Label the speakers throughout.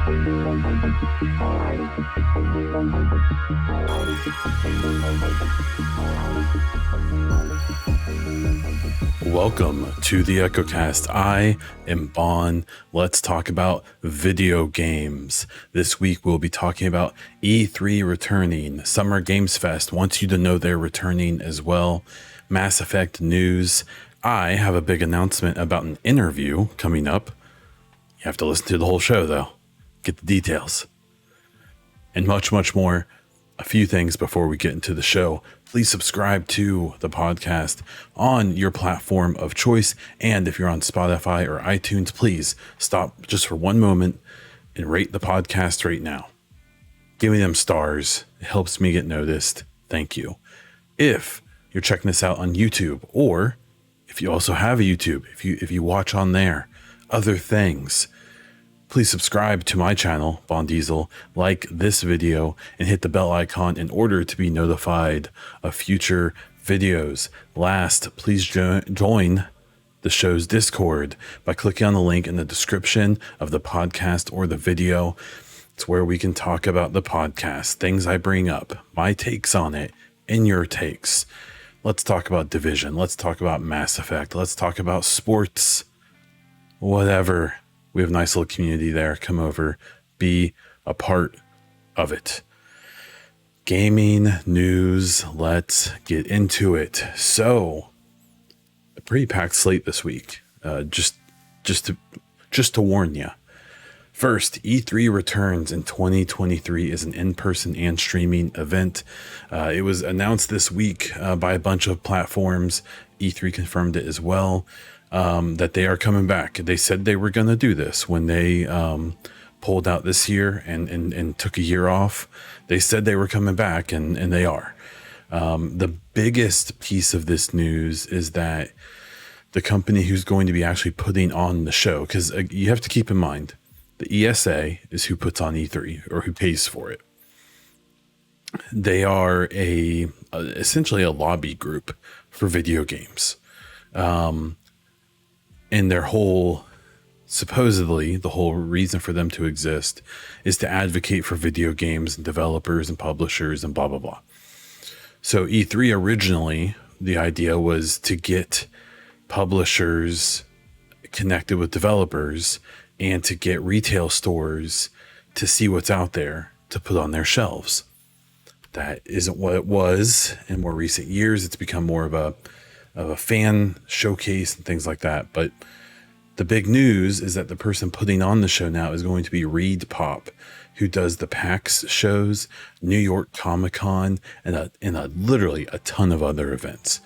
Speaker 1: Welcome to the EchoCast. I am Bon. Let's talk about video games. This week we'll be talking about E3 returning. Summer Games Fest wants you to know they're returning as well. Mass Effect news. I have a big announcement about an interview coming up. You have to listen to the whole show though. Get the details. And much, much more. A few things before we get into the show. Please subscribe to the podcast on your platform of choice. And if you're on Spotify or iTunes, please stop just for one moment and rate the podcast right now. Give me them stars. It helps me get noticed. Thank you. If you're checking this out on YouTube, or if you also have a YouTube, if you watch on there, other things, please subscribe to my channel, Bon Diesel, like this video, and hit the bell icon in order to be notified of future videos. Last, please join the show's Discord by clicking on the link in the description of the podcast or the video. It's where we can talk about the podcast, things I bring up, my takes on it, and your takes. Let's talk about Division. Let's talk about Mass Effect. Let's talk about sports, whatever. We have a nice little community there. Come over, be a part of it. Gaming news, let's get into it. So, a pretty packed slate this week. Just to warn you. First, E3 returns in 2023 as an in-person and streaming event. It was announced this week by a bunch of platforms. E3 confirmed it as well. That they are coming back. They said they were going to do this when they pulled out this year and took a year off. They said they were coming back, and they are. The biggest piece of this news is that the company who's going to be actually putting on the show, because you have to keep in mind, the ESA is who puts on E3 or who pays for it. They are essentially a lobby group for video games. And their supposedly the whole reason for them to exist is to advocate for video games and developers and publishers and blah, blah, blah. So E3 originally, the idea was to get publishers connected with developers and to get retail stores to see what's out there to put on their shelves. That isn't what it was in more recent years. It's become more of a fan showcase and things like that. But the big news is that the person putting on the show now is going to be Reed Pop, who does the PAX shows, New York Comic Con, and literally a ton of other events.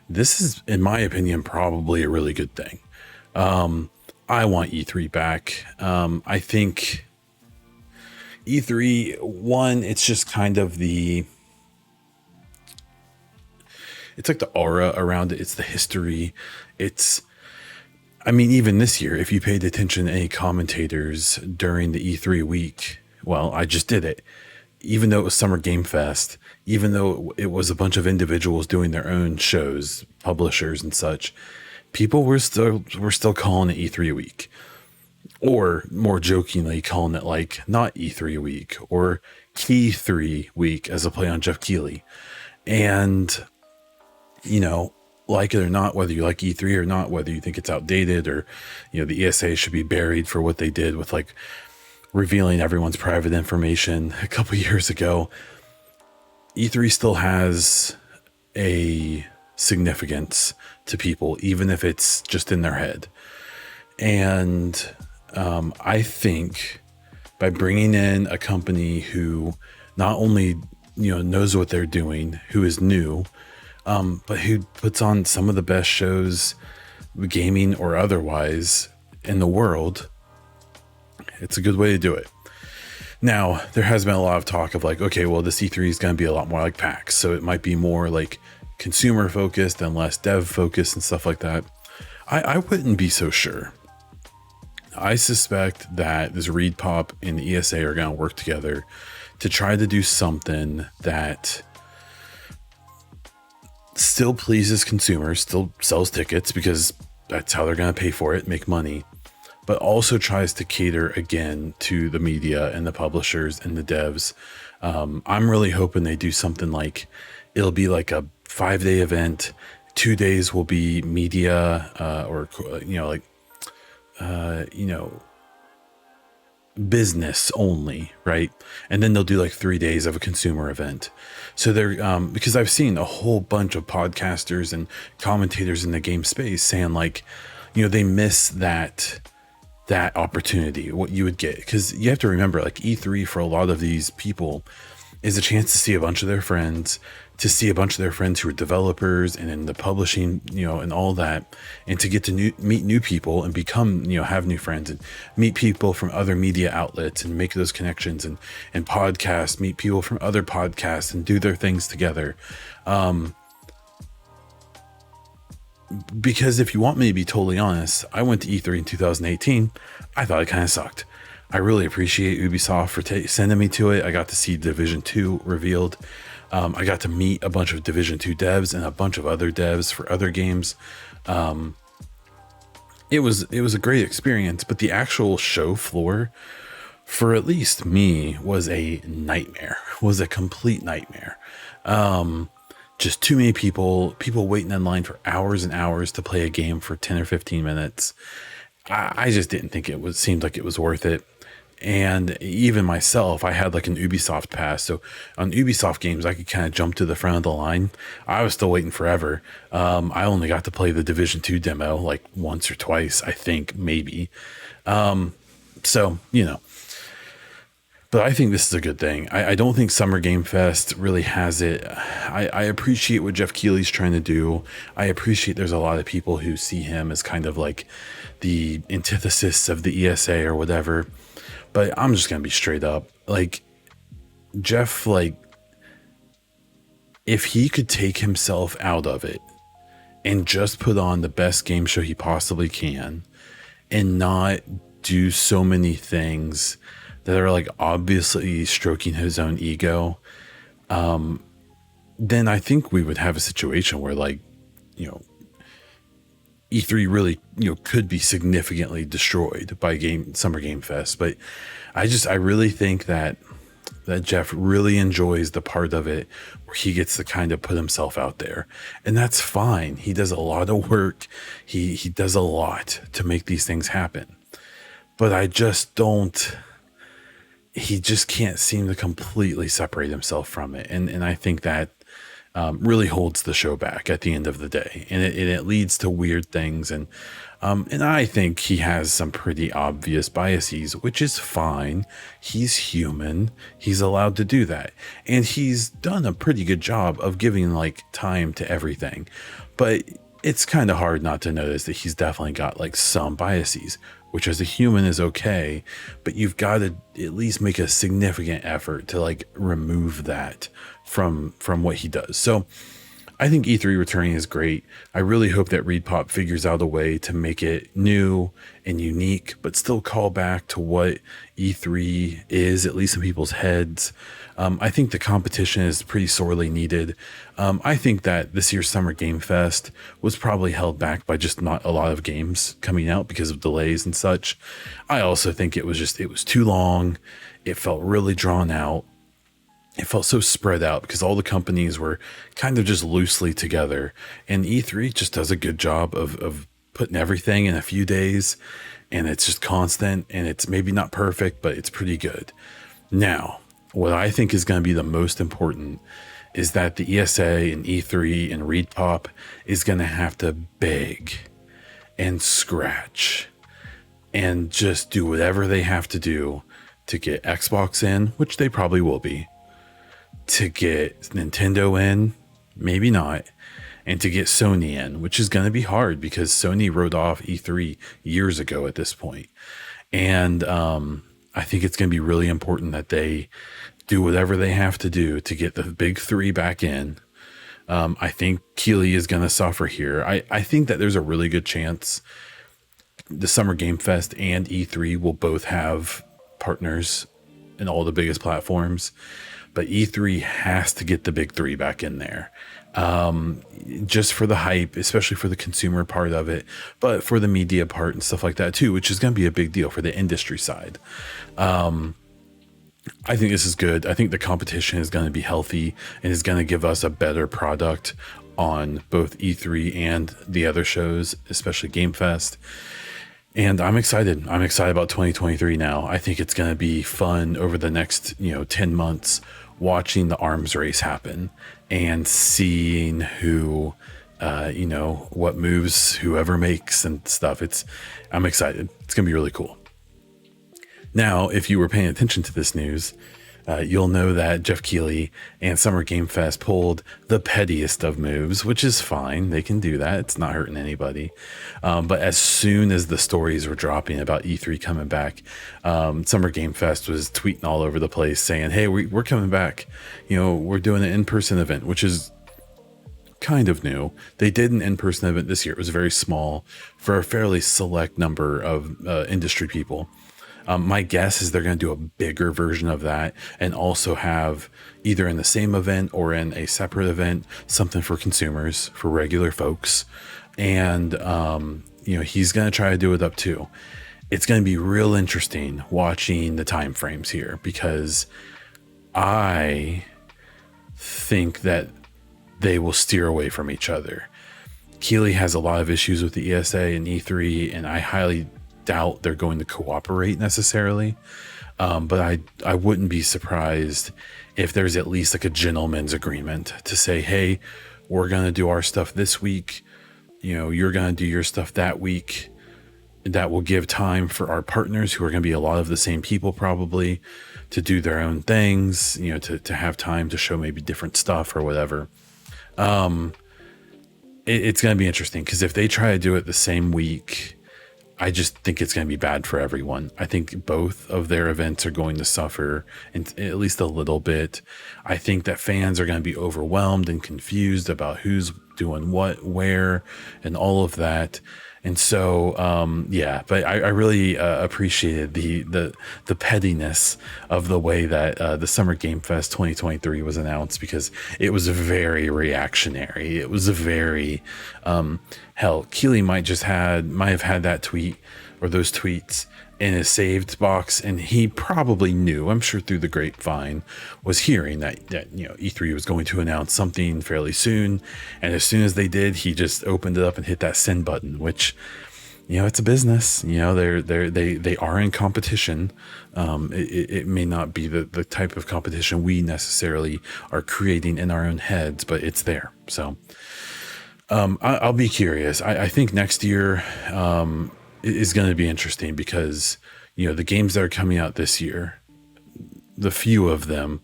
Speaker 1: This is, in my opinion, probably a really good thing. I want E3 back. I think E3, it's just kind of it's like the aura around it. It's the history. Even this year, if you paid attention to any commentators during the E3 week, well, I just did it. Even though it was Summer Game Fest, even though it was a bunch of individuals doing their own shows, publishers and such, people were still calling it E3 week, or more jokingly calling it like not E3 week or Key 3 week as a play on Jeff Keighley. And like it or not, whether you like E3 or not, whether you think it's outdated or, the ESA should be buried for what they did with like revealing everyone's private information a couple years ago, E3 still has a significance to people, even if it's just in their head. And I think by bringing in a company who not only, knows what they're doing, who is new, but who puts on some of the best shows, gaming or otherwise, in the world, it's a good way to do it. Now, there has been a lot of talk of like, okay, well, this E3 is going to be a lot more like PAX, so it might be more like consumer focused and less dev focused and stuff like that. I wouldn't be so sure. I suspect that this Reed Pop and the ESA are going to work together to try to do something that still pleases consumers, still sells tickets because that's how they're going to pay for it, make money, but also tries to cater again to the media and the publishers and the devs. I'm really hoping they do something like it'll be like a 5-day event. 2 days will be media, or, business only, right? And then they'll do like 3 days of a consumer event. So they're because I've seen a whole bunch of podcasters and commentators in the game space saying like, they miss that opportunity, what you would get, because you have to remember, like, E3 for a lot of these people is a chance to see a bunch of their friends, who are developers and in the publishing, and all that, and to get to meet new people and become, have new friends and meet people from other media outlets and make those connections, and podcasts, meet people from other podcasts and do their things together. Because if you want me to be totally honest, I went to E3 in 2018. I thought it kind of sucked. I really appreciate Ubisoft for sending me to it. I got to see Division 2 revealed. I got to meet a bunch of Division 2 devs and a bunch of other devs for other games. It was a great experience, but the actual show floor, for at least me, was a nightmare. Was a complete nightmare. Just too many people waiting in line for hours and hours to play a game for 10 or 15 minutes. I just didn't think seemed like it was worth it. And even myself, I had like an Ubisoft pass. So on Ubisoft games, I could kind of jump to the front of the line. I was still waiting forever. I only got to play the Division 2 demo like once or twice, I think, maybe. So, but I think this is a good thing. I don't think Summer Game Fest really has it. I appreciate what Jeff Keighley's trying to do. I appreciate there's a lot of people who see him as kind of like the antithesis of the ESA or whatever. But I'm just going to be straight up. Like, Jeff, like, if he could take himself out of it and just put on the best game show he possibly can and not do so many things that are like obviously stroking his own ego, then I think we would have a situation where, like, E3 really, could be significantly destroyed by Summer Game Fest. But I really think that Jeff really enjoys the part of it where he gets to kind of put himself out there, and that's fine. He does a lot of work. He does a lot to make these things happen, but he just can't seem to completely separate himself from it. And I think that really holds the show back at the end of the day. And it leads to weird things. And I think he has some pretty obvious biases, which is fine. He's human. He's allowed to do that. And he's done a pretty good job of giving like time to everything. But it's kind of hard not to notice that he's definitely got like some biases, which as a human is okay, but you've got to at least make a significant effort to like remove that from what he does. So I think E3 returning is great. I really hope that ReedPop figures out a way to make it new and unique, but still call back to what E3 is, at least in people's heads. I think the competition is pretty sorely needed. I think that this year's Summer Game Fest was probably held back by just not a lot of games coming out because of delays and such. I also think it was too long. It felt really drawn out. It felt so spread out because all the companies were kind of just loosely together, and E3 just does a good job of putting everything in a few days, and it's just constant, and it's maybe not perfect, but it's pretty good. Now, what I think is going to be the most important is that the ESA and E3 and ReedPop is going to have to beg and scratch and just do whatever they have to do to get Xbox in, which they probably will be, to get Nintendo in, maybe not, and to get Sony in, which is going to be hard because Sony wrote off E3 years ago at this point. And I think it's going to be really important that they do whatever they have to do to get the big three back in. I think Keighley is going to suffer here. I think that there's a really good chance the Summer Game Fest and E3 will both have partners in all the biggest platforms. but E3 has to get the big three back in there. Just for the hype, especially for the consumer part of it, but for the media part and stuff like that too, which is going to be a big deal for the industry side. I think this is good. I think the competition is going to be healthy and is going to give us a better product on both E3 and the other shows, especially Game Fest. And I'm excited. I'm excited about 2023 now. I think it's going to be fun over the next, 10 months, watching the arms race happen and seeing who, what moves whoever makes and stuff. I'm excited. It's going to be really cool. Now, if you were paying attention to this news, you'll know that Jeff Keighley and Summer Game Fest pulled the pettiest of moves, which is fine. They can do that. It's not hurting anybody. But as soon as the stories were dropping about E3 coming back, Summer Game Fest was tweeting all over the place saying, hey, we're coming back. We're doing an in-person event, which is kind of new. They did an in-person event this year. It was very small for a fairly select number of industry people. My guess is they're going to do a bigger version of that and also have either in the same event or in a separate event, something for consumers, for regular folks. And, he's going to try to do it up too. It's going to be real interesting watching the time frames here, because I think that they will steer away from each other. Keighley has a lot of issues with the ESA and E3, and I highly doubt they're going to cooperate necessarily, but I wouldn't be surprised if there's at least like a gentleman's agreement to say, hey, we're going to do our stuff this week, you're going to do your stuff that week. That will give time for our partners, who are going to be a lot of the same people probably, to do their own things, to have time to show maybe different stuff or whatever. It's going to be interesting, because if they try to do it the same week, I just think it's going to be bad for everyone. I think both of their events are going to suffer, at least a little bit. I think that fans are going to be overwhelmed and confused about who's doing what, where, and all of that. And so, but I really appreciated the pettiness of the way that the Summer Game Fest 2023 was announced, because it was very reactionary. It was a very, Keighley might have had that tweet or those tweets in his saved box, and he probably knew, I'm sure through the grapevine, was hearing that E3 was going to announce something fairly soon, and as soon as they did, he just opened it up and hit that send button, which, it's a business. They are in competition. It may not be the type of competition we necessarily are creating in our own heads, but it's there. So I'll be curious. I think next year is going to be interesting, because the games that are coming out this year, the few of them,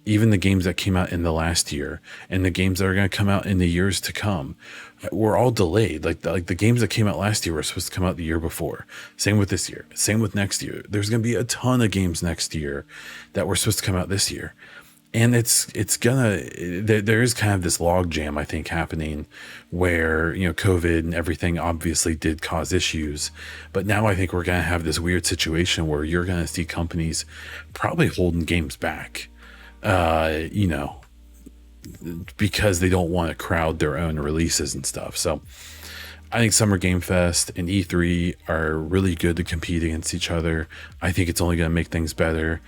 Speaker 1: even the games that came out in the last year and the games that are going to come out in the years to come, were all delayed. Like the games that came out last year were supposed to come out the year before. Same with this year. Same with next year. There's going to be a ton of games next year that were supposed to come out this year. And there is kind of this log jam, I think, happening where, COVID and everything obviously did cause issues. But now I think we're going to have this weird situation where you're going to see companies probably holding games back, because they don't want to crowd their own releases and stuff. So I think Summer Game Fest and E3 are really good to compete against each other. I think it's only going to make things better.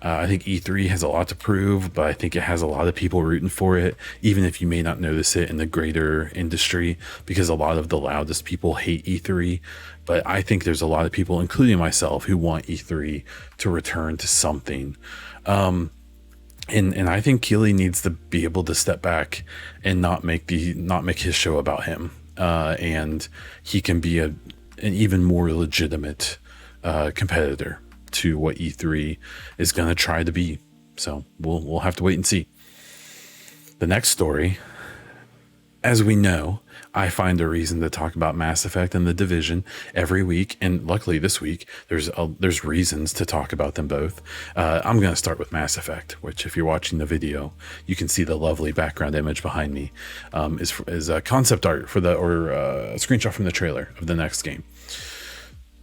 Speaker 1: I think E3 has a lot to prove, but I think it has a lot of people rooting for it, even if you may not notice it in the greater industry, because a lot of the loudest people hate E3. But I think there's a lot of people, including myself, who want E3 to return to something. And I think Keighley needs to be able to step back and not make his show about him. And he can be an even more legitimate competitor to what E3 is going to try to be. So we'll have to wait and see. The next story, as we know, I find a reason to talk about Mass Effect and the Division every week, and luckily this week there's reasons to talk about them both. I'm going to start with Mass Effect, which, if you're watching the video, you can see the lovely background image behind me is a concept art for a screenshot from the trailer of the next game.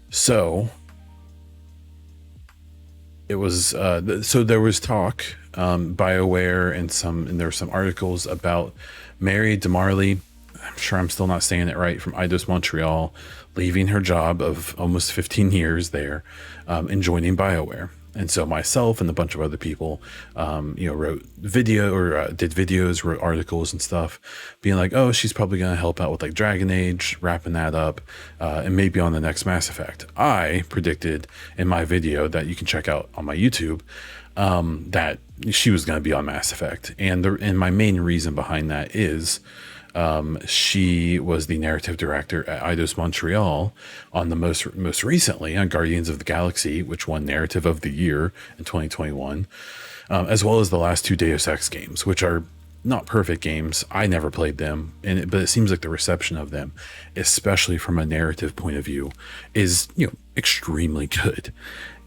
Speaker 1: So it was so there was talk, BioWare and there were some articles about Mary DeMarley. I'm sure I'm still not saying it right, from Eidos Montreal, leaving her job of almost 15 years there, and joining BioWare. And so myself and a bunch of other people, wrote video or did videos, wrote articles and stuff, being like, oh, she's probably going to help out with like Dragon Age, wrapping that up, and maybe on the next Mass Effect. I predicted in my video that you can check out on my YouTube, that she was going to be on Mass Effect. And my main reason behind that is, she was the narrative director at Eidos Montreal on the most recently on Guardians of the Galaxy, which won Narrative of the Year in 2021, as well as the last two Deus Ex games, which are not perfect games. I never played them, but it seems like the reception of them, especially from a narrative point of view, is extremely good.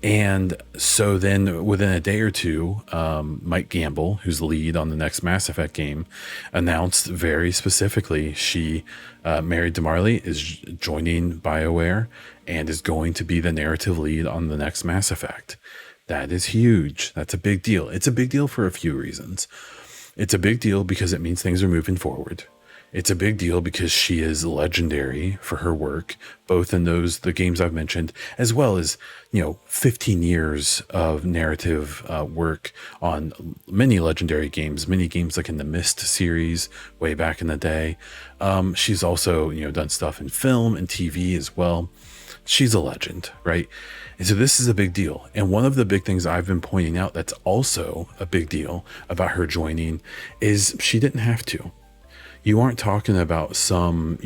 Speaker 1: And so then within a day or two, Mike Gamble, who's the lead on the next Mass Effect game, announced very specifically Mary DeMarley is joining BioWare and is going to be the narrative lead on the next Mass Effect. That is huge. That's a big deal. It's a big deal for a few reasons. It's a big deal because it means things are moving forward. It's a big deal because she is legendary for her work, both in the games I've mentioned, as well as, 15 years of narrative work on many legendary games, many games like in the Myst series way back in the day. She's also, done stuff in film and TV as well. She's a legend, right? And so this is a big deal. And one of the big things I've been pointing out that's also a big deal about her joining is she didn't have to. You aren't talking about some,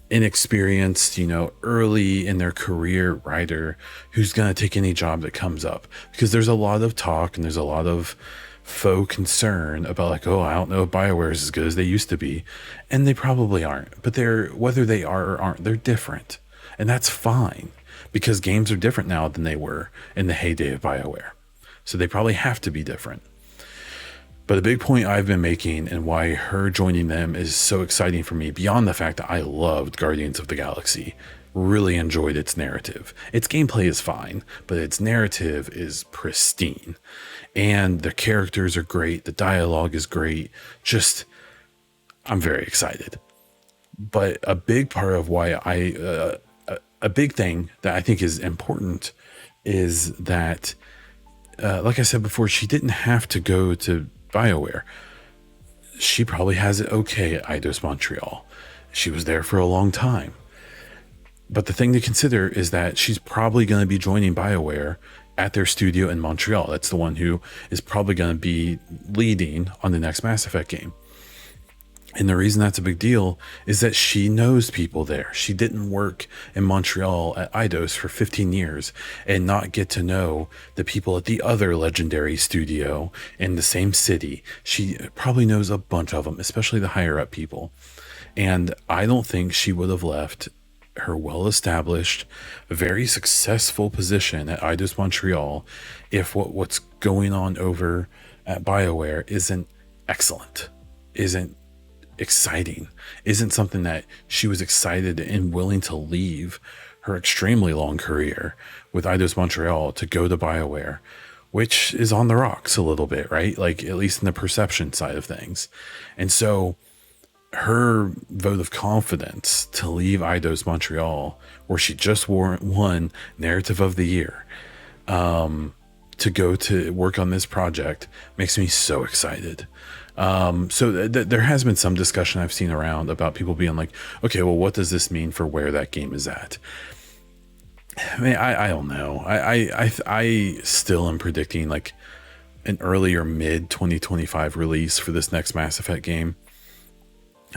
Speaker 1: inexperienced, early in their career writer who's going to take any job that comes up, because there's a lot of talk and there's a lot of faux concern about like, oh, I don't know if BioWare is as good as they used to be. And they probably aren't, but whether they are or aren't, they're different. And that's fine, because games are different now than they were in the heyday of BioWare. So they probably have to be different. But a big point I've been making and why her joining them is so exciting for me, beyond the fact that I loved Guardians of the Galaxy, really enjoyed its narrative. Its gameplay is fine, but its narrative is pristine. And the characters are great. The dialogue is great. I'm very excited. But a big part of why a big thing that I think is important is that, like I said before, she didn't have to go to BioWare. She probably has it okay at Eidos Montreal. She was there for a long time. But the thing to consider is that she's probably going to be joining BioWare at their studio in Montreal. That's the one who is probably going to be leading on the next Mass Effect game. And the reason that's a big deal is that she knows people there. She didn't work in Montreal at Eidos for 15 years and not get to know the people at the other legendary studio in the same city. She probably knows a bunch of them, especially the higher up people. And I don't think she would have left her well-established, very successful position at Eidos Montreal if what's going on over at BioWare isn't excellent, isn't exciting, isn't something that she was excited and willing to leave her extremely long career with Eidos Montreal to go to BioWare, which is on the rocks a little bit, right? Like, at least in the perception side of things. And so her vote of confidence to leave Eidos Montreal, where she just won Narrative of the Year, to go to work on this project, makes me so excited. So there has been some discussion I've seen around about people being like, okay, well, what does this mean for where that game is at? I mean, I don't know. I still am predicting like an early or mid 2025 release for this next Mass Effect game.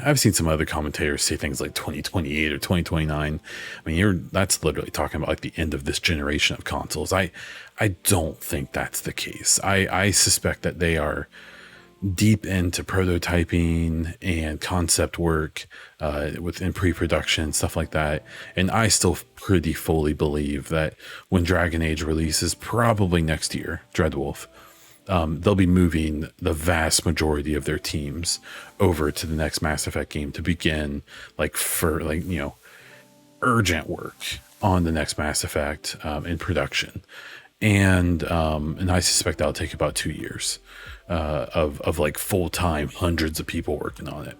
Speaker 1: I've seen some other commentators say things like 2028 or 2029. I mean, that's literally talking about like the end of this generation of consoles. I don't think that's the case. I suspect that they are deep into prototyping and concept work within pre-production, stuff like that. And I still pretty fully believe that when Dragon Age releases, probably next year, Dreadwolf, they'll be moving the vast majority of their teams over to the next Mass Effect game to begin urgent work on the next Mass Effect in production. and I suspect that'll take about 2 years of like full-time hundreds of people working on it.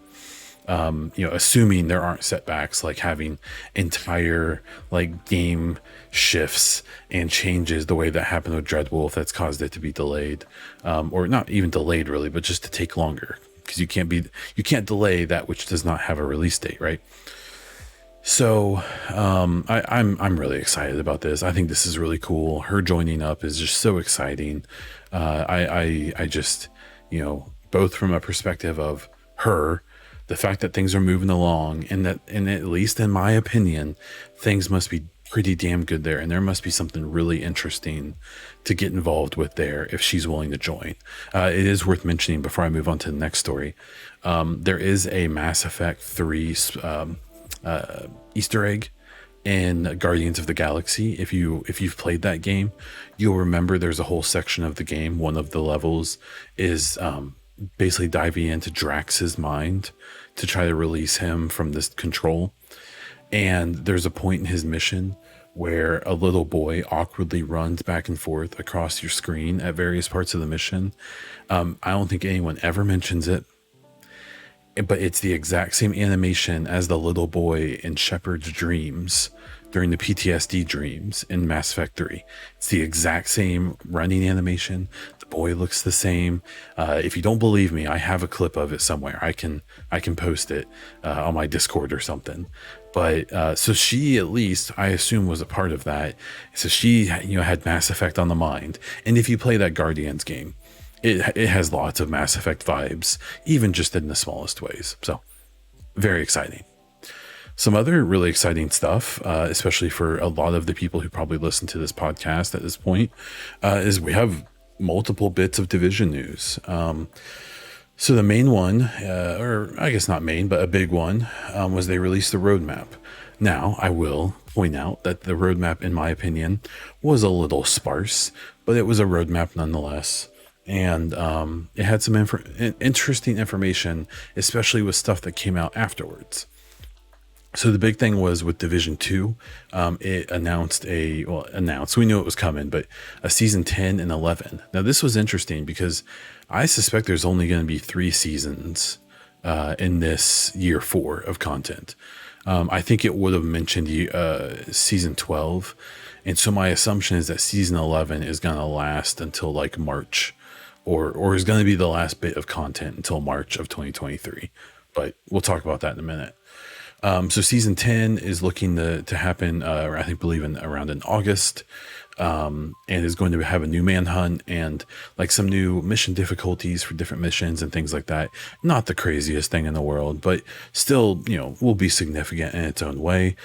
Speaker 1: Assuming there aren't setbacks like having entire like game shifts and changes the way that happened with Dreadwolf that's caused it to be delayed, or not even delayed really, but just to take longer, because you can't delay that which does not have a release date, right? So I'm really excited about this. I think this is really cool. Her joining up is just so exciting. I just, both from a perspective of her, the fact that things are moving along, and at least in my opinion, things must be pretty damn good there, and there must be something really interesting to get involved with there if she's willing to join. It is worth mentioning before I move on to the next story. There is a Mass Effect 3 Easter egg in Guardians of the Galaxy. If you've played that game, you'll remember there's a whole section of the game. One of the levels is basically diving into Drax's mind to try to release him from this control. And there's a point in his mission where a little boy awkwardly runs back and forth across your screen at various parts of the mission. I don't think anyone ever mentions it, but it's the exact same animation as the little boy in Shepard's dreams during the PTSD dreams in Mass Effect 3. It's the exact same running animation. The boy looks the same. If you don't believe me, I have a clip of it somewhere. I can post it on my Discord or something. But so she, at least I assume, was a part of that. So she had Mass Effect on the mind. And if you play that Guardians game, it has lots of Mass Effect vibes, even just in the smallest ways. So very exciting. Some other really exciting stuff, especially for a lot of the people who probably listen to this podcast at this point, is we have multiple bits of Division news. So the main one, or I guess not main, but a big one, was they released the roadmap. Now, I will point out that the roadmap, in my opinion, was a little sparse, but it was a roadmap nonetheless. And it had some interesting information, especially with stuff that came out afterwards. So the big thing was with Division 2, it announced we knew it was coming, but a season 10 and 11. Now this was interesting because I suspect there's only going to be 3 seasons in this year 4 of content. I think it would have mentioned season 12. And so my assumption is that season 11 is going to last until like March, or is going to be the last bit of content until March of 2023. But we'll talk about that in a minute. So season 10 is looking to happen, around in August, and is going to have a new manhunt and like some new mission difficulties for different missions and things like that. Not the craziest thing in the world, but still, will be significant in its own way.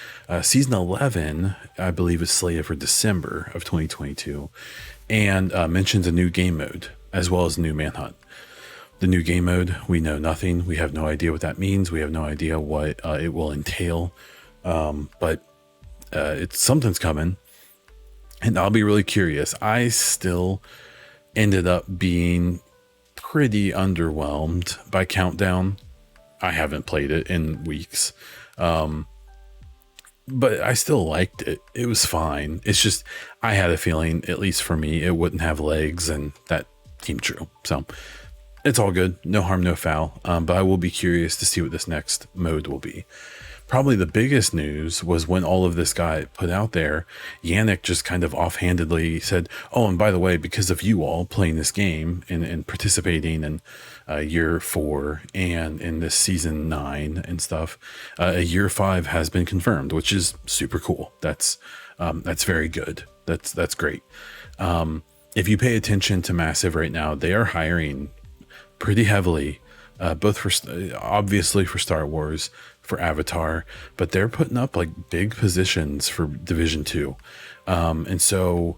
Speaker 1: Season 11, I believe, is slated for December of 2022, and mentions a new game mode as well as a new manhunt. The new game mode, we know nothing. We have no idea what that means. We have no idea what it will entail. But something's coming, and I'll be really curious. I still ended up being pretty underwhelmed by Countdown. I haven't played it in weeks. But I still liked it. It was fine. It's just, I had a feeling, at least for me, it wouldn't have legs, and that came true. So it's all good. No harm, no foul. But I will be curious to see what this next mode will be. Probably the biggest news was when all of this got put out there, Yannick just kind of offhandedly said, oh, and by the way, because of you all playing this game and participating in year 4 and in this season 9 and stuff, a year 5 has been confirmed, which is super cool. That's very good. That's great. If you pay attention to Massive right now, they are hiring pretty heavily, both obviously for Star Wars, for Avatar, but they're putting up like big positions for Division 2. And so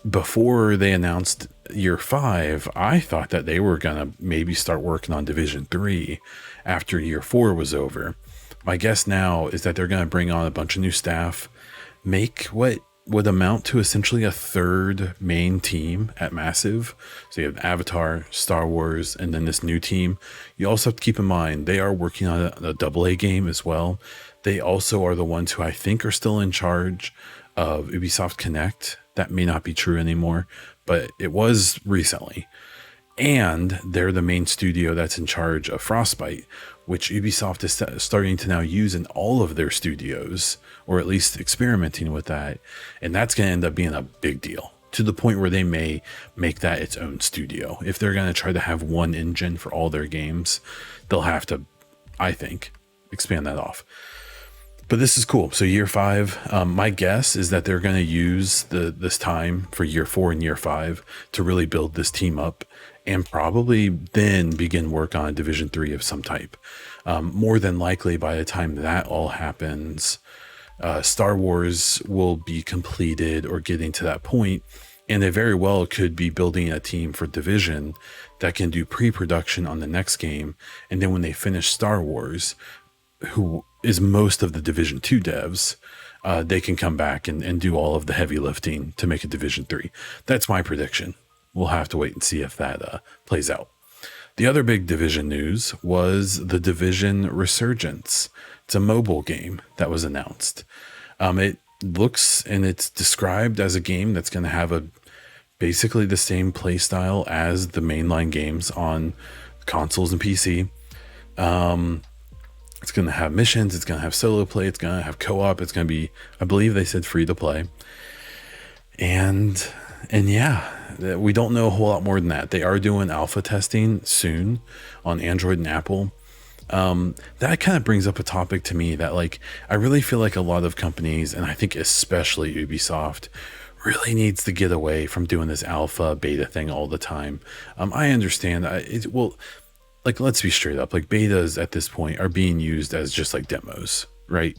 Speaker 1: before they announced year 5, I thought that they were going to maybe start working on Division 3 after year 4 was over. My guess now is that they're going to bring on a bunch of new staff, make what would amount to essentially a third main team at Massive. So you have Avatar, Star Wars, and then this new team. You also have to keep in mind they are working on a AA game as well. They also are the ones who I think are still in charge of Ubisoft Connect. That may not be true anymore, but it was recently. And they're the main studio that's in charge of Frostbite, which Ubisoft is starting to now use in all of their studios, or at least experimenting with that. And that's going to end up being a big deal, to the point where they may make that its own studio. If they're going to try to have one engine for all their games, they'll have to, I think, expand that off. But this is cool. So year 5, my guess is that they're going to use this time for year 4 and year 5 to really build this team up, and probably then begin work on Division 3 of some type. More than likely, by the time that all happens, Star Wars will be completed or getting to that point, and they very well could be building a team for Division that can do pre-production on the next game. And then when they finish Star Wars, who is most of the Division 2 devs, they can come back and do all of the heavy lifting to make a Division 3. That's my prediction. We'll have to wait and see if that plays out. The other big Division news was the Division Resurgence. It's a mobile game that was announced. It looks and it's described as a game that's going to have basically the same play style as the mainline games on consoles and PC. It's going to have missions. It's going to have solo play. It's going to have co-op. It's going to be, I believe they said, free to play. And yeah, we don't know a whole lot more than that. They are doing alpha testing soon on Android and Apple. That kind of brings up a topic to me that, like, I really feel like a lot of companies, and I think especially Ubisoft, really needs to get away from doing this alpha beta thing all the time. I understand like, let's be straight up, like, betas at this point are being used as just like demos, right?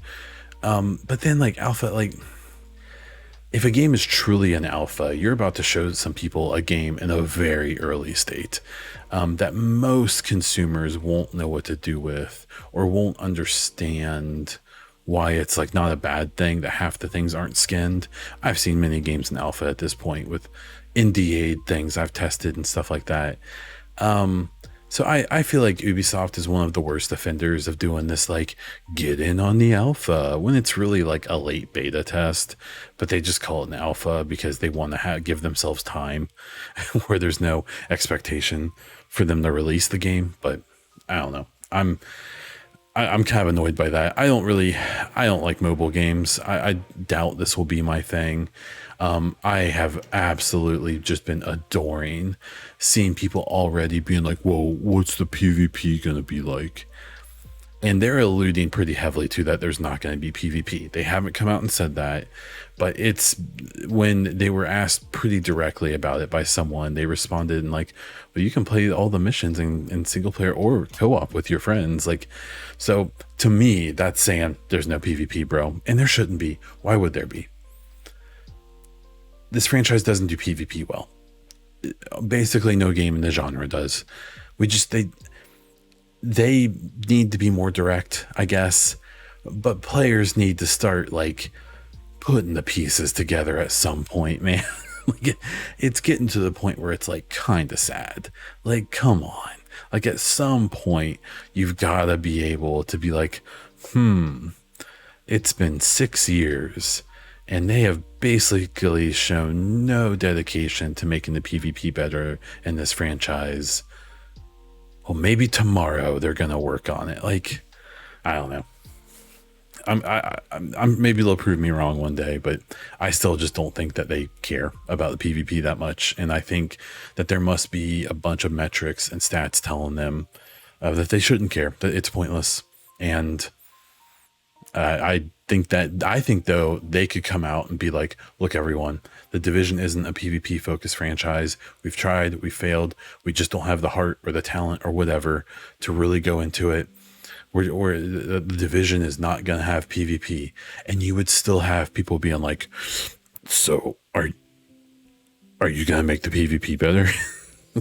Speaker 1: But then, like, alpha, like, if a game is truly an alpha, you're about to show some people a game in a very early state that most consumers won't know what to do with, or won't understand why it's, like, not a bad thing that half the things aren't skinned. I've seen many games in alpha at this point with NDA'd things I've tested and stuff like that. So I feel like Ubisoft is one of the worst offenders of doing this, like, get in on the alpha, when it's really like a late beta test, but they just call it an alpha because they want to give themselves time where there's no expectation for them to release the game. But I don't know. I'm kind of annoyed by that. I don't like mobile games. I doubt this will be my thing. I have absolutely just been adoring seeing people already being like, whoa, what's the PvP going to be like? And they're alluding pretty heavily to that there's not going to be PvP. They haven't come out and said that, but it's when they were asked pretty directly about it by someone, they responded and like, well, you can play all the missions in single player or co-op with your friends. Like, so to me, that's saying there's no PvP, bro. And there shouldn't be. Why would there be? This franchise doesn't do PvP well. Basically, no game in the genre does. They need to be more direct, I guess. But players need to start, like, putting the pieces together at some point, man. Like, it's getting to the point where it's, like, kind of sad. Like, come on. Like, at some point, you've got to be able to be like, it's been 6 years. And they have basically shown no dedication to making the PvP better in this franchise. Well, maybe tomorrow they're going to work on it. Like, I don't know. I'm maybe they'll prove me wrong one day, but I still just don't think that they care about the PvP that much. And I think that there must be a bunch of metrics and stats telling them that they shouldn't care, that it's pointless. And I think though they could come out and be like, look, everyone, the Division isn't a PvP focused franchise. We've tried, we failed. We just don't have the heart or the talent or whatever to really go into it. Where the Division is not going to have PvP, and you would still have people being like, so are you going to make the PvP better?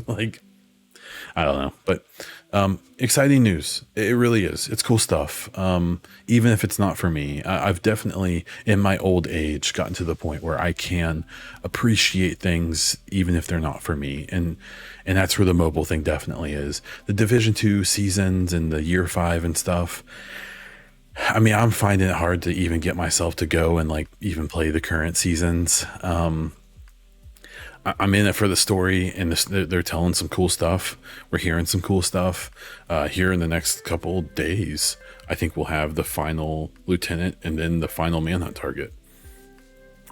Speaker 1: Like, I don't know, but exciting news. It really is. It's cool stuff. Even if it's not for me, I've definitely in my old age gotten to the point where I can appreciate things even if they're not for me. And that's where the mobile thing definitely is. The Division 2 seasons and the year 5 and stuff, I mean, I'm finding it hard to even get myself to go and like even play the current seasons. I'm in it for the story, and they're telling some cool stuff. We're hearing some cool stuff. Here in the next couple days, I think we'll have the final lieutenant and then the final manhunt target,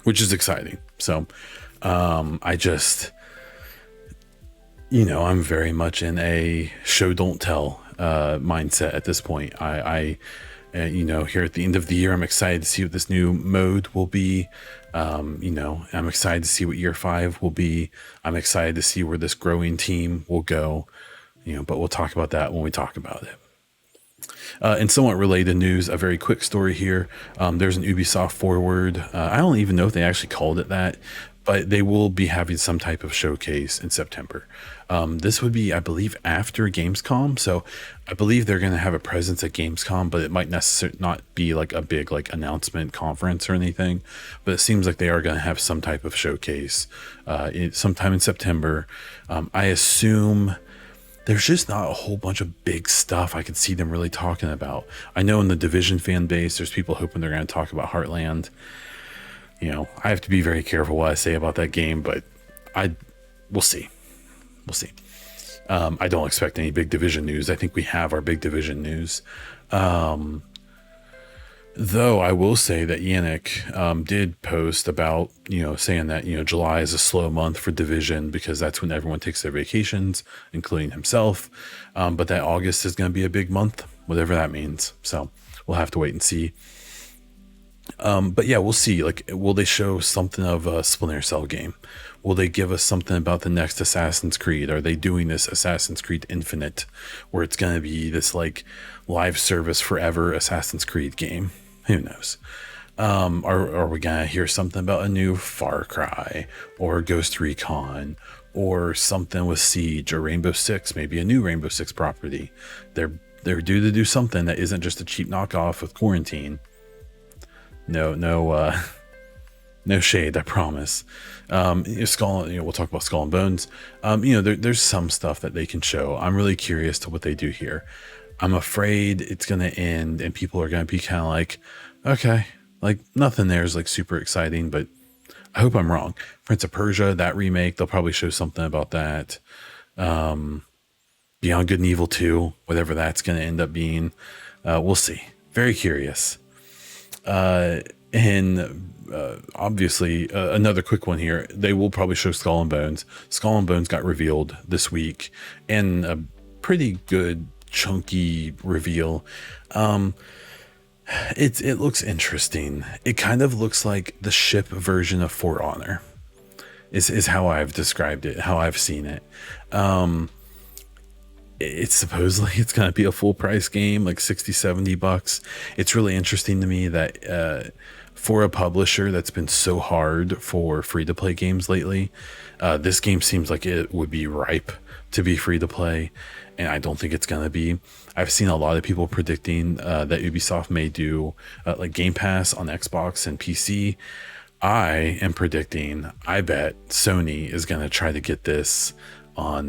Speaker 1: which is exciting. So I just, I'm very much in a show don't tell mindset at this point. Here at the end of the year, I'm excited to see what this new mode will be. I'm excited to see what year 5 will be. I'm excited to see where this growing team will go, but we'll talk about that when we talk about it. In somewhat related news, a very quick story here. There's an Ubisoft forward. I don't even know if they actually called it that, but they will be having some type of showcase in September. This would be, I believe, after Gamescom. So I believe they're going to have a presence at Gamescom, but it might necessarily not be like a big like announcement conference or anything. But it seems like they are going to have some type of showcase sometime in September. I assume there's just not a whole bunch of big stuff I could see them really talking about. I know in the Division fan base, there's people hoping they're going to talk about Heartland. I have to be very careful what I say about that game, but we'll see. We'll see. I don't expect any big Division news. I think we have our big Division news. Though I will say that Yannick did post about, saying that, July is a slow month for Division because that's when everyone takes their vacations, including himself. But that August is going to be a big month, whatever that means. So we'll have to wait and see. But yeah, we'll see. Like, will they show something of a Splinter Cell game? Will they give us something about the next Assassin's Creed? Are they doing this Assassin's Creed Infinite, where it's going to be this like live service forever Assassin's Creed game? Who knows? Are we going to hear something about a new Far Cry or Ghost Recon or something with Siege or Rainbow Six? Maybe a new Rainbow Six property. They're due to do something that isn't just a cheap knockoff of Quarantine. No shade, I promise. Skull, we'll talk about Skull and Bones. There's some stuff that they can show. I'm really curious to what they do here. I'm afraid it's going to end and people are going to be kind of like, okay, like nothing there is like super exciting, but I hope I'm wrong. Prince of Persia, that remake, they'll probably show something about that. Beyond Good and Evil 2, whatever that's going to end up being. We'll see. Very curious. Obviously, another quick one here. They will probably show Skull and Bones. Skull and Bones got revealed this week in a pretty good chunky reveal. It looks interesting. It kind of looks like the ship version of For Honor is how I've described it, how I've seen it. It's supposedly it's going to be a full price game, like $60-$70. It's really interesting to me that for a publisher that's been so hard for free to play games lately, this game seems like it would be ripe to be free to play, and I don't think it's going to be. I've seen a lot of people predicting that Ubisoft may do like Game Pass on Xbox and PC. I am predicting, I bet Sony is going to try to get this on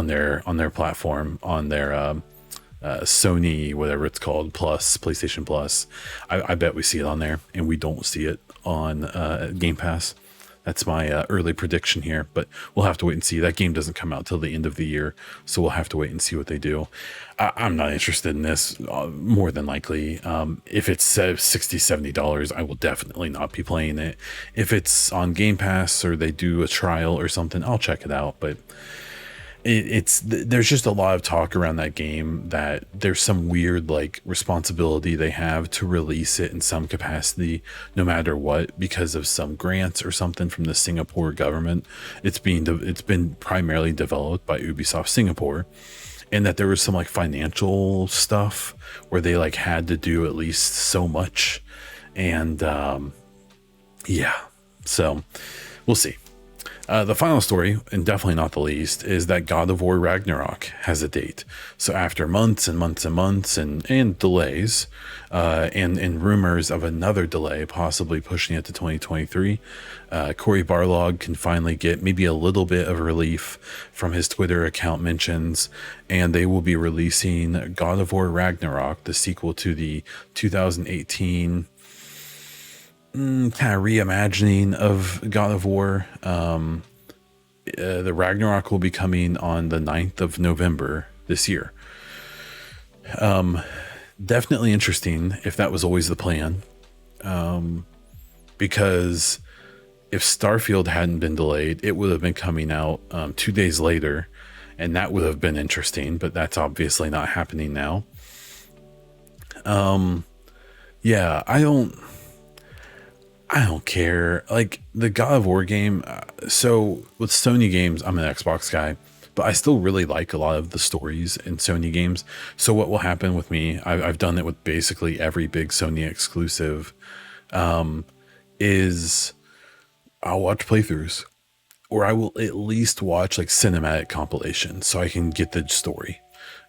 Speaker 1: their platform, on their Sony, whatever it's called, Plus, PlayStation Plus. I bet we see it on there, and we don't see it on Game Pass. That's my early prediction here, but we'll have to wait and see. That game doesn't come out till the end of the year, so we'll have to wait and see what they do. I'm not interested in this, more than likely. If it's $60-$70, I will definitely not be playing it. If it's on Game Pass or they do a trial or something, I'll check it out, but there's just a lot of talk around that game that there's some weird like responsibility they have to release it in some capacity no matter what, because of some grants or something from the Singapore government. It's been primarily developed by Ubisoft Singapore, and that there was some like financial stuff where they like had to do at least so much, and yeah, so we'll see. The final story, and definitely not the least, is that God of War Ragnarok has a date. So after months and months and months and delays, and rumors of another delay, possibly pushing it to 2023, Cory Barlog can finally get maybe a little bit of relief from his Twitter account mentions, and they will be releasing God of War Ragnarok, the sequel to the 2018 kind of reimagining of God of War. The Ragnarok will be coming on the 9th of November this year. Definitely interesting if that was always the plan. Because if Starfield hadn't been delayed, it would have been coming out 2 days later, and that would have been interesting, but that's obviously not happening now. Yeah, I don't care. Like the God of War game. So with Sony games, I'm an Xbox guy, but I still really like a lot of the stories in Sony games. So what will happen with me, I've done it with basically every big Sony exclusive, is I'll watch playthroughs, or I will at least watch like cinematic compilations so I can get the story.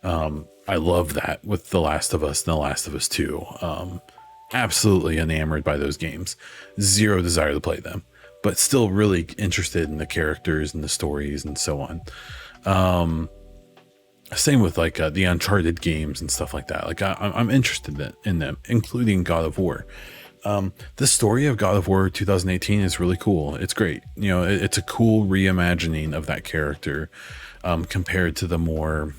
Speaker 1: I love that with The Last of Us and The Last of Us 2. Absolutely enamored by those games. Zero desire to play them, but still really interested in the characters and the stories and so on. Same with like the Uncharted games and stuff like that. Like I'm interested in them, including God of War. The story of God of War 2018 is really cool. It's great. You know, it's a cool reimagining of that character compared to the more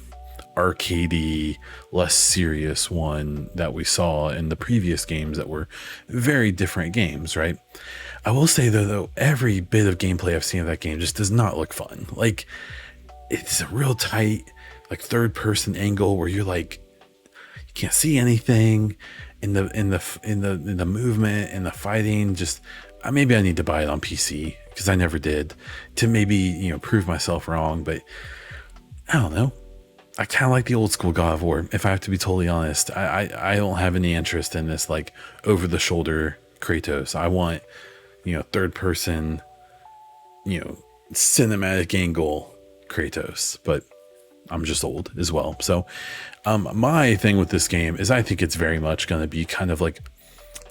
Speaker 1: arcadey, less serious one that we saw in the previous games that were very different games, right? I will say though, every bit of gameplay I've seen of that game just does not look fun. Like it's a real tight, like third person angle where you're like, you can't see anything in the movement and the fighting. Just maybe I need to buy it on PC because I never did, to maybe, you know, prove myself wrong. But I don't know. I kind of like the old school God of War, if I have to be totally honest. I don't have any interest in this like over the shoulder Kratos. I want, you know, third person, you know, cinematic angle Kratos, but I'm just old as well. So my thing with this game is I think it's very much going to be kind of like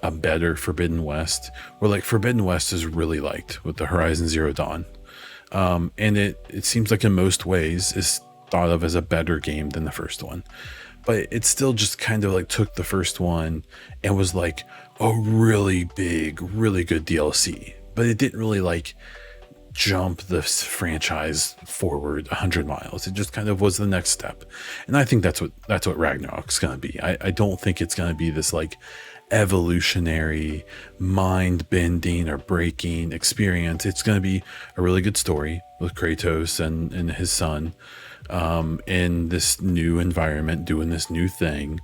Speaker 1: a better Forbidden West, where like Forbidden West is really liked with the Horizon Zero Dawn. And it seems like in most ways is thought of as a better game than the first one, but it still just kind of like took the first one and was like a really big, really good DLC, but it didn't really like jump this franchise forward 100 miles. It just kind of was the next step. And I think that's what Ragnarok's going to be. I don't think it's going to be this like evolutionary, mind-bending or breaking experience. It's going to be a really good story with Kratos and his son in this new environment doing this new thing,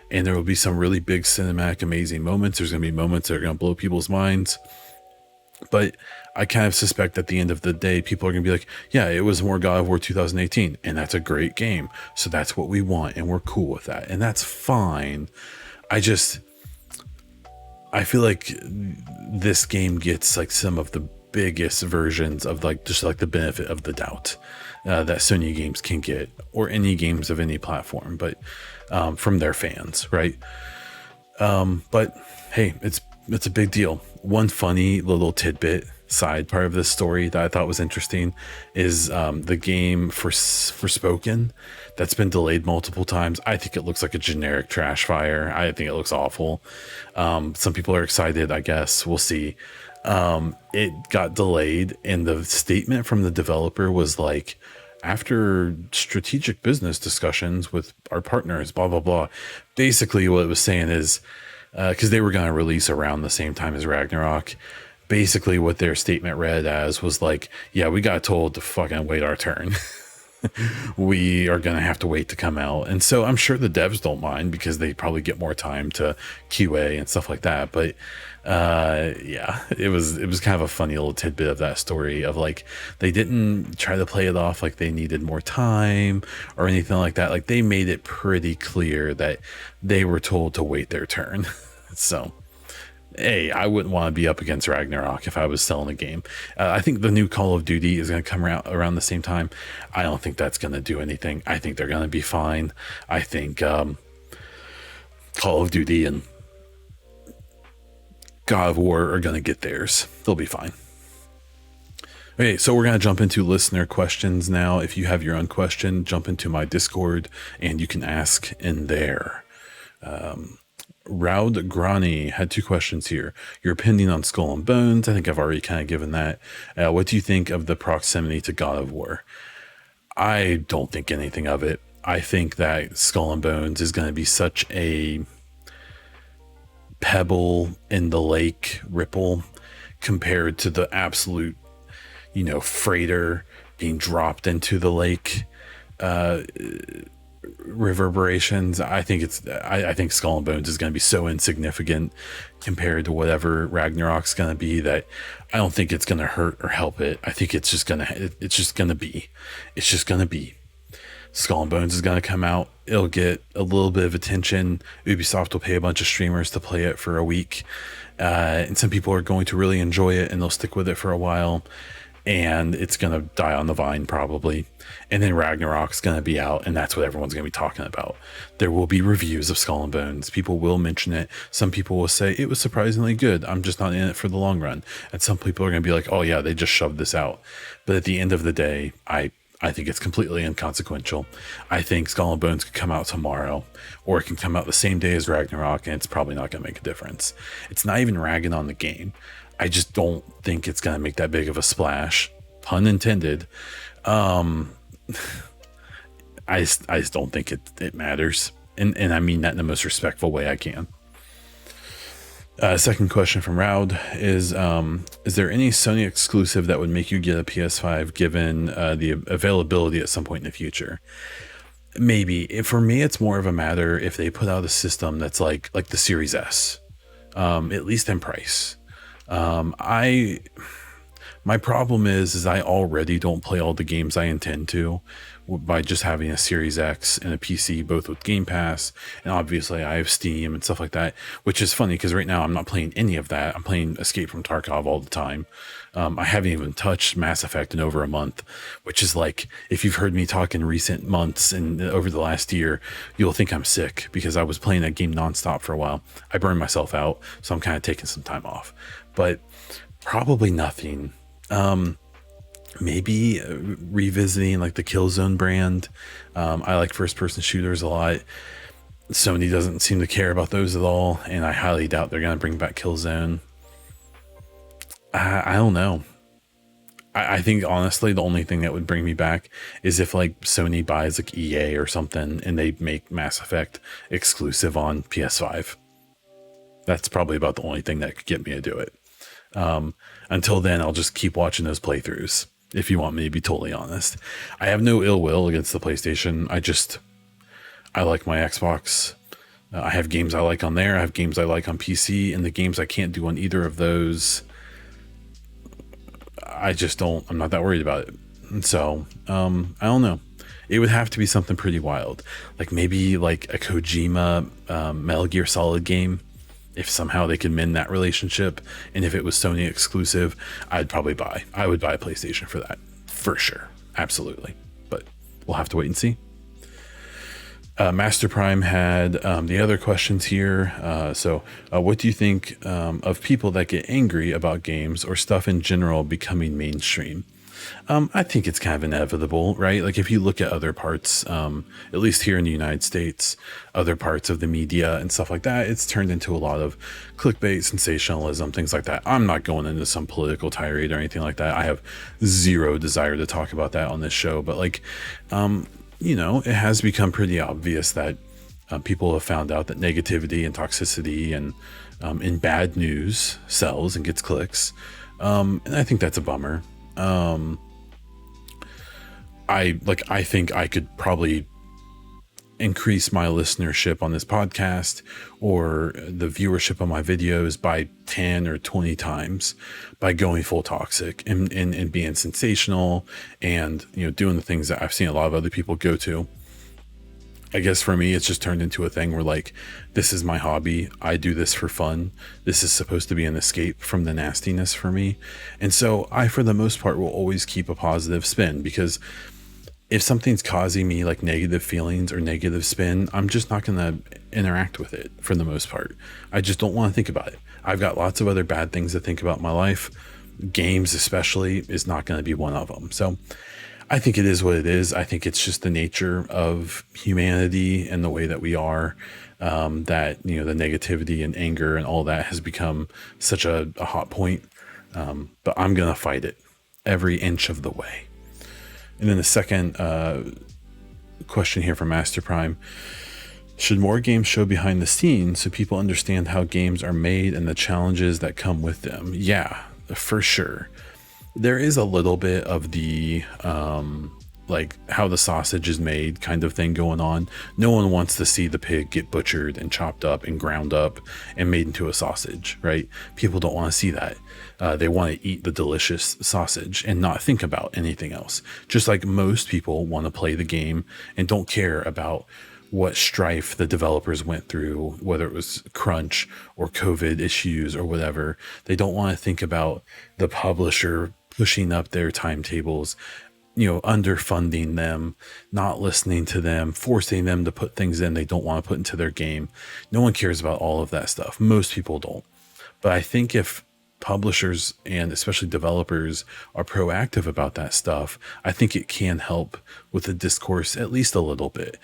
Speaker 1: and there will be some really big cinematic amazing moments. There's going to be moments that are going to blow people's minds, but I kind of suspect at the end of the day people are going to be like, yeah, it was more God of War 2018 and that's a great game, so that's what we want and we're cool with that, and that's fine. I feel like this game gets like some of the biggest versions of like just like the benefit of the doubt that Sony games can get, or any games of any platform, but from their fans, right? But hey, it's a big deal. One funny little tidbit side part of this story that I thought was interesting is the game Forspoken that's been delayed multiple times. I think it looks like a generic trash fire. I think it looks awful. Some people are excited, I guess. We'll see. It got delayed, and the statement from the developer was like, after strategic business discussions with our partners, blah, blah, blah. Basically what it was saying is, because they were going to release around the same time as Ragnarok, basically what their statement read as was like, yeah, we got told to fucking wait our turn. We are going to have to wait to come out. And so I'm sure the devs don't mind because they probably get more time to QA and stuff like that. But yeah, it was kind of a funny little tidbit of that story of like, they didn't try to play it off like they needed more time or anything like that. Like they made it pretty clear that they were told to wait their turn. So I wouldn't want to be up against Ragnarok if I was selling a game. I think the new Call of Duty is going to come around the same time. I don't think that's going to do anything. I think they're going to be fine. I think Call of Duty and God of War are going to get theirs. They'll be fine. Okay, so we're going to jump into listener questions now. If you have your own question, jump into my Discord and you can ask in there. Raud Grani had 2 questions here. Your opinion on Skull and Bones. I think I've already kind of given that. What do you think of the proximity to God of War? I don't think anything of it. I think that Skull and Bones is going to be such a pebble in the lake ripple compared to the absolute, freighter being dropped into the lake reverberations. I think Skull and Bones is going to be so insignificant compared to whatever Ragnarok's going to be that I don't think it's going to hurt or help it. I think it's just going to be Skull and Bones is going to come out. It'll get a little bit of attention. Ubisoft will pay a bunch of streamers to play it for a week. And some people are going to really enjoy it and they'll stick with it for a while. And it's going to die on the vine probably. And then Ragnarok's going to be out and that's what everyone's going to be talking about. There will be reviews of Skull and Bones. People will mention it. Some people will say it was surprisingly good. I'm just not in it for the long run. And some people are going to be like, oh yeah, they just shoved this out. But at the end of the day, I think it's completely inconsequential. I think Skull and Bones could come out tomorrow, or it can come out the same day as Ragnarok, and it's probably not going to make a difference. It's not even ragging on the game. I just don't think it's going to make that big of a splash. Pun intended. I just don't think it matters. And I mean that in the most respectful way I can. Second question from Raud is there any Sony exclusive that would make you get a PS5 given the availability at some point in the future? Maybe. For me, it's more of a matter if they put out a system that's like the Series S, at least in price. My problem is I already don't play all the games I intend to by just having a Series X and a PC, both with Game Pass, and obviously I have Steam and stuff like that, which is funny because right now I'm not playing any of that. I'm playing Escape from Tarkov all the time. I haven't even touched Mass Effect in over a month, which is like, if you've heard me talk in recent months and over the last year, you'll think I'm sick because I was playing that game nonstop for a while. I burned myself out, so I'm kind of taking some time off, but probably nothing. Maybe revisiting like the Killzone brand. I like first person shooters a lot. Sony doesn't seem to care about those at all, and I highly doubt they're going to bring back Killzone. I don't know. I think honestly the only thing that would bring me back is if like Sony buys like EA or something and they make Mass Effect exclusive on PS5. That's probably about the only thing that could get me to do it. Until then, I'll just keep watching those playthroughs, if you want me to be totally honest. I have no ill will against the PlayStation. I like my Xbox. I have games I like on there. I have games I like on PC, and the games I can't do on either of those, I'm not that worried about it. And so, I don't know. It would have to be something pretty wild. Like maybe like a Kojima, Metal Gear Solid game. If somehow they could mend that relationship, and if it was Sony exclusive, I would buy a PlayStation for that, for sure. Absolutely. But we'll have to wait and see. Master Prime had the other questions here. So what do you think of people that get angry about games or stuff in general becoming mainstream? I think it's kind of inevitable, right? Like if you look at other parts, at least here in the United States, other parts of the media and stuff like that, it's turned into a lot of clickbait, sensationalism, things like that. I'm not going into some political tirade or anything like that. I have zero desire to talk about that on this show, but like, it has become pretty obvious that people have found out that negativity and toxicity and bad news sells and gets clicks. And I think that's a bummer. I think I could probably increase my listenership on this podcast or the viewership on my videos by 10 or 20 times by going full toxic and being sensational and, doing the things that I've seen a lot of other people go to. I guess for me, it's just turned into a thing where like, this is my hobby. I do this for fun. This is supposed to be an escape from the nastiness for me. And so I, for the most part, will always keep a positive spin, because if something's causing me like negative feelings or negative spin, I'm just not going to interact with it for the most part. I just don't want to think about it. I've got lots of other bad things to think about in my life. Games especially is not going to be one of them. So I think it is what it is. I think it's just the nature of humanity and the way that we are, that, you know, the negativity and anger and all that has become such a hot point. But I'm going to fight it every inch of the way. And then the second question here from Master Prime: should more games show behind the scenes so people understand how games are made and the challenges that come with them? Yeah, for sure. There is a little bit of the like how the sausage is made kind of thing going on. No one wants to see the pig get butchered and chopped up and ground up and made into a sausage, right? People don't want to see that. They want to eat the delicious sausage and not think about anything else. Just like most people want to play the game and don't care about what strife the developers went through, whether it was crunch or COVID issues or whatever. They don't want to think about the publisher pushing up their timetables, you know, underfunding them, not listening to them, forcing them to put things in they don't want to put into their game. No one cares about all of that stuff. Most people don't. But I think if publishers and especially developers are proactive about that stuff, I think it can help with the discourse at least a little bit.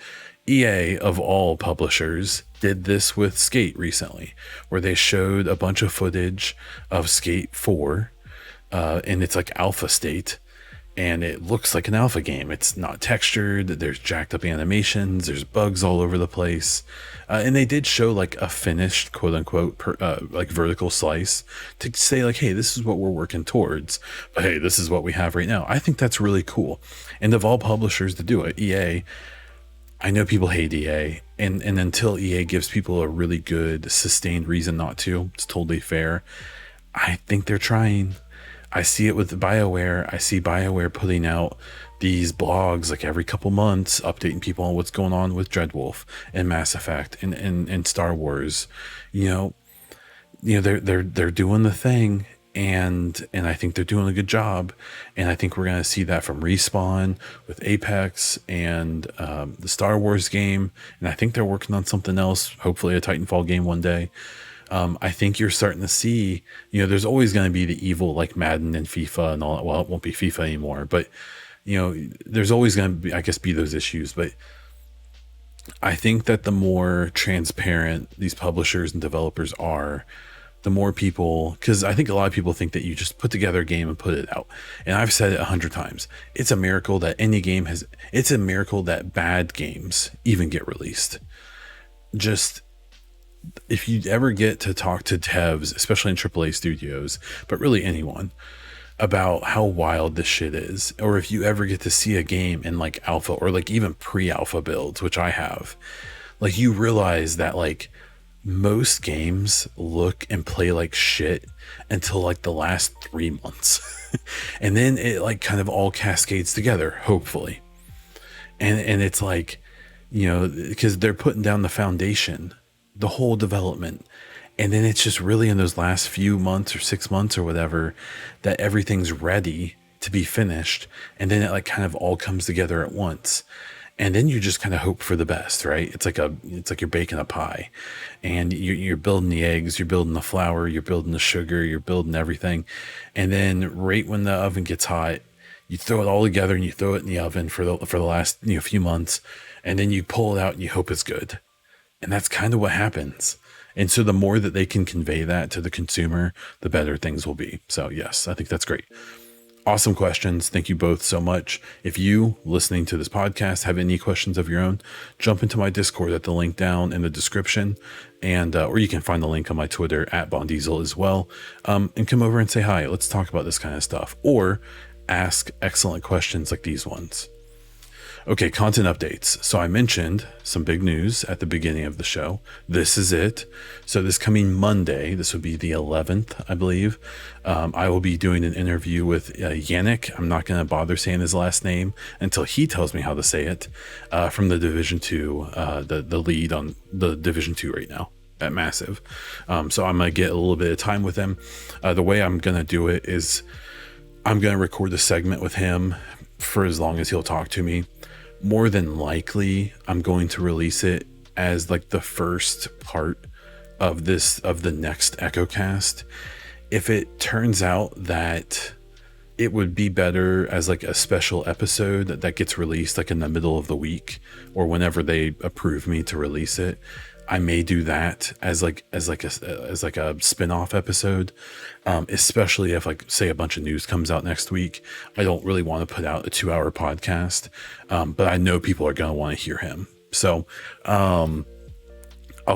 Speaker 1: EA, of all publishers, did this with Skate recently, where they showed a bunch of footage of Skate 4 in its like alpha state, and it looks like an alpha game. It's not textured, there's jacked up animations, there's bugs all over the place, and they did show like a finished quote unquote like vertical slice to say like, hey, this is what we're working towards, but hey, this is what we have right now. I think that's really cool. And of all publishers to do it, EA, I know people hate EA, and until EA gives people a really good sustained reason not to, it's totally fair. I think they're trying. I see it with BioWare. I see BioWare putting out these blogs like every couple months, updating people on what's going on with Dreadwolf and Mass Effect and Star Wars. You know, they're doing the thing, and I think they're doing a good job. And I think we're going to see that from Respawn with Apex and the Star Wars game. And I think they're working on something else, hopefully a Titanfall game one day. I think you're starting to see, you know, there's always going to be the evil like Madden and FIFA and all that. Well, it won't be FIFA anymore, but, you know, there's always going to be, I guess, be those issues. But I think that the more transparent these publishers and developers are, the more people, because I think a lot of people think that you just put together a game and put it out. And I've said it 100 times. It's a miracle that any game has, it's a miracle that bad games even get released. Just, if you ever get to talk to devs, especially in AAA studios, but really anyone, about how wild this shit is, or if you ever get to see a game in like alpha or like even pre-alpha builds, which I have, like you realize that like most games look and play like shit until like the last 3 months. And then it like kind of all cascades together, hopefully. And it's like, you know, because they're putting down the foundation, the whole development, and then it's just really in those last few months or 6 months or whatever that everything's ready to be finished, and then it like kind of all comes together at once, and then you just kind of hope for the best, right? It's like you're baking a pie, and you're building the eggs, you're building the flour, you're building the sugar, you're building everything, and then right when the oven gets hot, you throw it all together and you throw it in the oven for the last, you know, few months, and then you pull it out and you hope it's good. And that's kind of what happens. And so the more that they can convey that to the consumer, the better things will be. So yes, I think that's great. Awesome questions. Thank you both so much. If you listening to this podcast have any questions of your own, jump into my Discord at the link down in the description, and or you can find the link on my Twitter at Bondiesel as well, and come over and say hi. Let's talk about this kind of stuff, or ask excellent questions like these ones. Okay, content updates. So I mentioned some big news at the beginning of the show. This is it. So this coming Monday, this would be the 11th, I believe, I will be doing an interview with Yannick. I'm not going to bother saying his last name until he tells me how to say it, from the Division 2, the lead on the Division 2 right now at Massive. So I'm going to get a little bit of time with him. The way I'm going to do it is I'm going to record a segment with him for as long as he'll talk to me. More than likely, I'm going to release it as like the first part of the next EchoCast. If it turns out that it would be better as like a special episode that gets released like in the middle of the week or whenever they approve me to release it, I may do that as like a spin-off episode, especially if like say a bunch of news comes out next week. I don't really want to put out a 2-hour podcast, but I know people are going to want to hear him. So I'll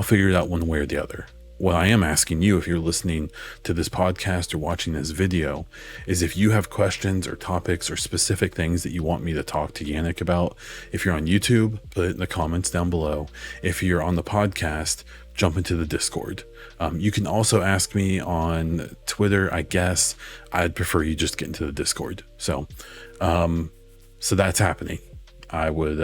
Speaker 1: figure it out one way or the other. What I am asking you, if you're listening to this podcast or watching this video, is if you have questions or topics or specific things that you want me to talk to Yannick about. If you're on YouTube, put it in the comments down below. If you're on the podcast, jump into the Discord. You can also ask me on Twitter. I guess I'd prefer you just get into the Discord. So that's happening. I would,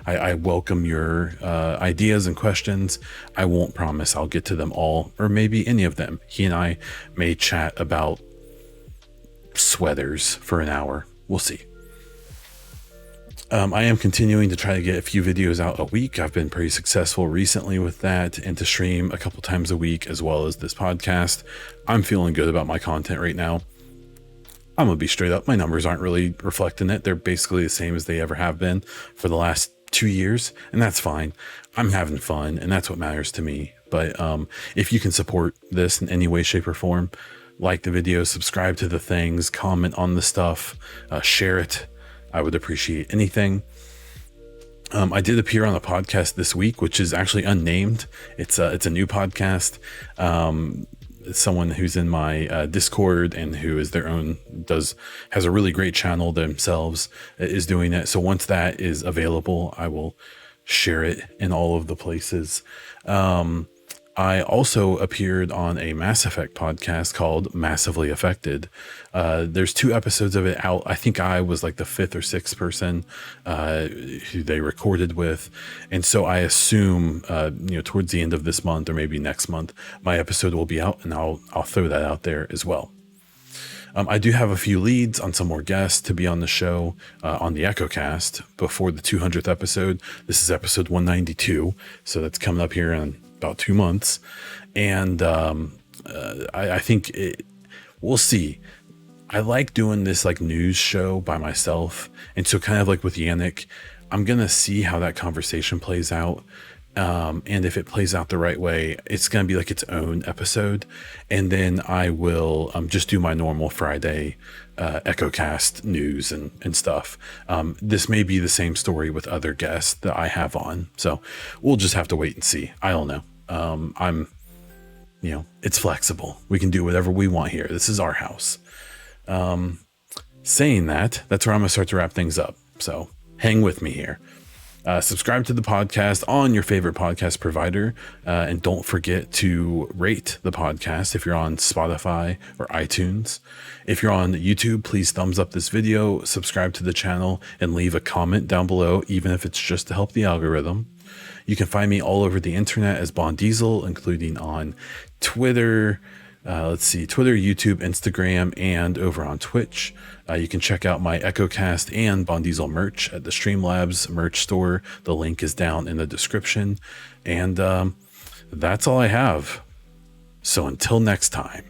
Speaker 1: I welcome your ideas and questions. I won't promise I'll get to them all, or maybe any of them. He and I may chat about sweaters for an hour. We'll see. I am continuing to try to get a few videos out a week. I've been pretty successful recently with that, and to stream a couple times a week as well as this podcast. I'm feeling good about my content right now. I'm going to be straight up. My numbers aren't really reflecting it. They're basically the same as they ever have been for the last 2 years. And that's fine. I'm having fun. And that's what matters to me. But if you can support this in any way, shape, or form, like the video, subscribe to the things, comment on the stuff, share it. I would appreciate anything. I did appear on a podcast this week, which is actually unnamed. It's a new podcast. Someone who's in my Discord and who is their own has a really great channel themselves is doing it. So once that is available, I will share it in all of the places. I also appeared on a Mass Effect podcast called Massively Affected. There's 2 episodes of it out. I think I was like the 5th or 6th person who they recorded with. And so I assume, towards the end of this month or maybe next month, my episode will be out, and I'll throw that out there as well. I do have a few leads on some more guests to be on the show on the EchoCast before the 200th episode. This is episode 192. So that's coming up here in about 2 months. And I think we'll see. I like doing this like news show by myself. And so kind of like with Yannick, I'm going to see how that conversation plays out. And if it plays out the right way, it's going to be like its own episode. And then I will just do my normal Friday EchoCast news and stuff. This may be the same story with other guests that I have on. So we'll just have to wait and see. I don't know. It's flexible. We can do whatever we want here. This is our house. Saying that, that's where I'm going to start to wrap things up. So hang with me here. Subscribe to the podcast on your favorite podcast provider. And don't forget to rate the podcast if you're on Spotify or iTunes. If you're on YouTube, please thumbs up this video, subscribe to the channel, and leave a comment down below, even if it's just to help the algorithm. You can find me all over the internet as Bond Diesel, including on Twitter, Twitter, YouTube, Instagram, and over on Twitch. You can check out my EchoCast and Bond Diesel merch at the Streamlabs merch store. The link is down in the description. And that's all I have. So until next time.